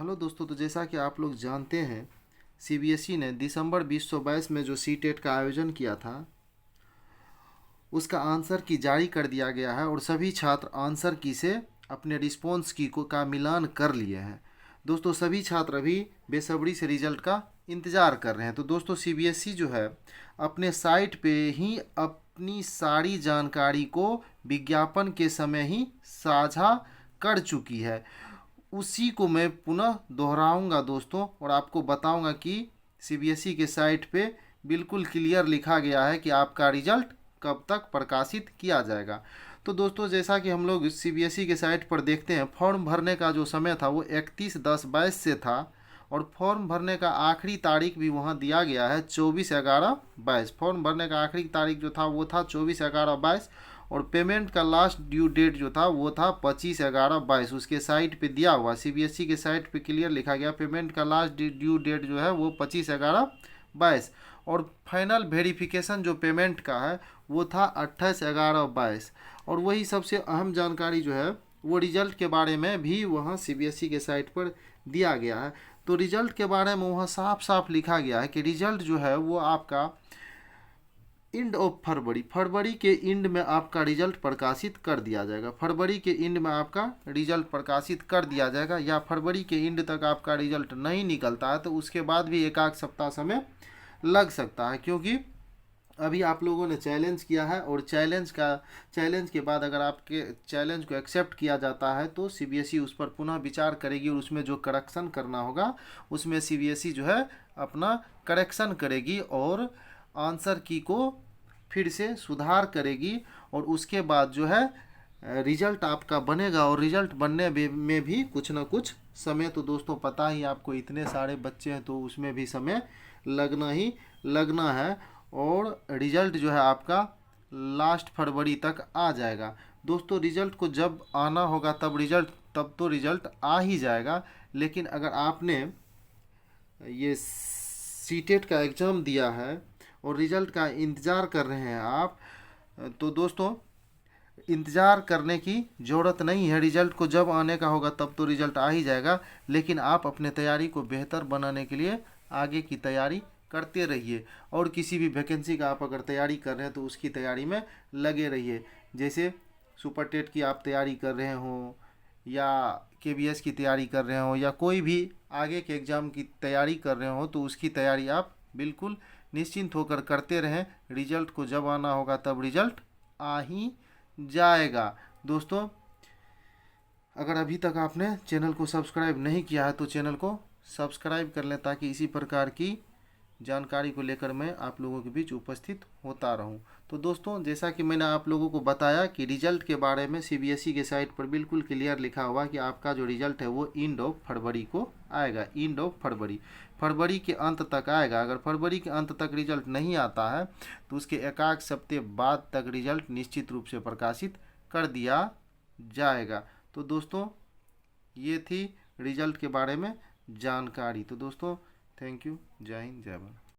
Hello दोस्तों, तो जैसा कि आप लोग जानते हैं, सीबीएसई ने दिसंबर 2022 में जो सी टेट का आयोजन किया था उसका आंसर की जारी कर दिया गया है और सभी छात्र आंसर की से अपने रिस्पॉन्स की को का मिलान कर लिए हैं। दोस्तों, सभी छात्र अभी बेसब्री से रिजल्ट का इंतज़ार कर रहे हैं। तो दोस्तों, सीबीएसई जो है अपने साइट पे ही अपनी सारी जानकारी को विज्ञापन के समय ही साझा कर चुकी है। उसी को मैं पुनः दोहराऊंगा दोस्तों, और आपको बताऊंगा कि सीबीएसई के साइट पे बिल्कुल क्लियर लिखा गया है कि आपका रिजल्ट कब तक प्रकाशित किया जाएगा। तो दोस्तों, जैसा कि हम लोग सीबीएसई के साइट पर देखते हैं, फॉर्म भरने का जो समय था वो 31/10/22 से था और फॉर्म भरने का आखिरी तारीख भी वहाँ दिया गया है 24/11/22। फॉर्म भरने का आखिरी तारीख जो था वो था 24/11/22 और पेमेंट का लास्ट ड्यू डेट जो था वो था 25/11/22। उसके साइट पे दिया हुआ, सीबीएसई के साइट पे क्लियर लिखा गया पेमेंट का लास्ट ड्यू डेट जो है वो 25/11/22 और फाइनल वेरिफिकेशन जो पेमेंट का है वो था 28/11/22। और वही सबसे अहम जानकारी जो है वो रिजल्ट के बारे में भी वहाँ सीबीएसई के साइट पर दिया गया है। तो रिजल्ट के बारे में वहाँ साफ साफ लिखा गया है कि रिजल्ट जो है वो आपका एंड ऑफ फरवरी के एंड में आपका रिजल्ट प्रकाशित कर दिया जाएगा। फरवरी के एंड में आपका रिजल्ट प्रकाशित कर दिया जाएगा, या फरवरी के एंड तक आपका रिजल्ट नहीं निकलता है तो उसके बाद भी एक आध सप्ताह समय लग सकता है, क्योंकि अभी आप लोगों ने चैलेंज किया है और चैलेंज के बाद अगर आपके चैलेंज को एक्सेप्ट किया जाता है तो सीबीएसई उस पर पुनः विचार करेगी और उसमें जो करेक्शन करना होगा उसमें सीबीएसई जो है अपना करेक्शन करेगी और आंसर की को फिर से सुधार करेगी और उसके बाद जो है रिजल्ट आपका बनेगा। और रिजल्ट बनने में भी कुछ ना कुछ समय, तो दोस्तों पता ही आपको इतने सारे बच्चे हैं तो उसमें भी समय लगना है और रिजल्ट जो है आपका लास्ट फरवरी तक आ जाएगा। दोस्तों, रिजल्ट को जब आना होगा तब तो रिजल्ट आ ही जाएगा, लेकिन अगर आपने ये सी टेट का एग्ज़ाम दिया है और रिजल्ट का इंतज़ार कर रहे हैं आप, तो दोस्तों इंतज़ार करने की ज़रूरत नहीं है। रिजल्ट को जब आने का होगा तब तो रिजल्ट आ ही जाएगा, लेकिन आप अपने तैयारी को बेहतर बनाने के लिए आगे की तैयारी करते रहिए। और किसी भी वैकेंसी का आप अगर तैयारी कर रहे हैं तो उसकी तैयारी में लगे रहिए। जैसे सुपर टेट की आप तैयारी कर रहे हो या केबीएस की तैयारी कर रहे हो या कोई भी आगे के एग्ज़ाम की तैयारी कर रहे हो तो उसकी तैयारी आप बिल्कुल निश्चिंत होकर करते रहें। रिजल्ट को जब आना होगा तब रिजल्ट आ ही जाएगा। दोस्तों, अगर अभी तक आपने चैनल को सब्सक्राइब नहीं किया है तो चैनल को सब्सक्राइब कर लें ताकि इसी प्रकार की जानकारी को लेकर मैं आप लोगों के बीच उपस्थित होता रहूं। तो दोस्तों, जैसा कि मैंने आप लोगों को बताया कि रिजल्ट के बारे में सीबीएसई के साइट पर बिल्कुल क्लियर लिखा हुआ कि आपका जो रिजल्ट है वो एंड ऑफ फरवरी को आएगा। एंड ऑफ फरवरी के अंत तक आएगा। अगर फरवरी के अंत तक रिजल्ट नहीं आता है तो उसके एकाध सप्ताह बाद तक रिजल्ट निश्चित रूप से प्रकाशित कर दिया जाएगा। तो दोस्तों, ये थी रिजल्ट के बारे में जानकारी। तो दोस्तों, थैंक यू। जय हिंद, जय भारत।